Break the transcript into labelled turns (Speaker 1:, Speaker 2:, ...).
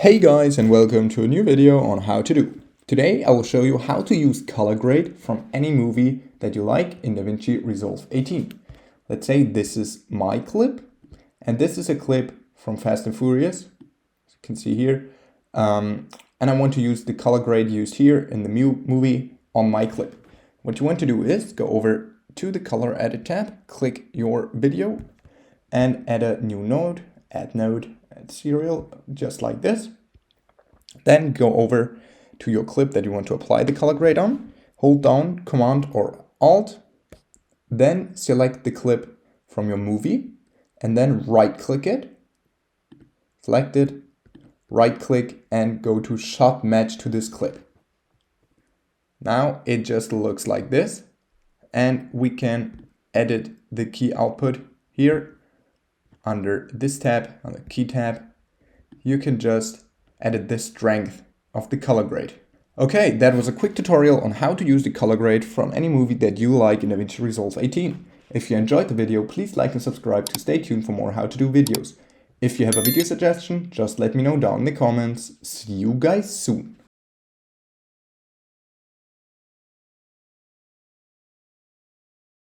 Speaker 1: Hey guys, and welcome to a new video on how to do. Today I will show you how to use color grade from any movie that you like in DaVinci Resolve 18. Let's say this is my clip and this is a clip from Fast and Furious, as you can see here. And I want to use the color grade used here in the movie on my clip. What you want to do is go over to the color edit tab, click your video and add a new node, add serial, just like this. Then go over to your clip that you want to apply the color grade on, hold down Command or Alt, then select the clip from your movie and then right click it, select it, right click and go to shot match to this clip. Now it just looks like this and we can edit the key output here under this tab, on the key tab. You can just edit the strength of the color grade. Okay, that was a quick tutorial on how to use the color grade from any movie that you like in DaVinci Resolve 18. If you enjoyed the video, please like and subscribe to stay tuned for more how to do videos. If you have a video suggestion, just let me know down in the comments. See you guys soon.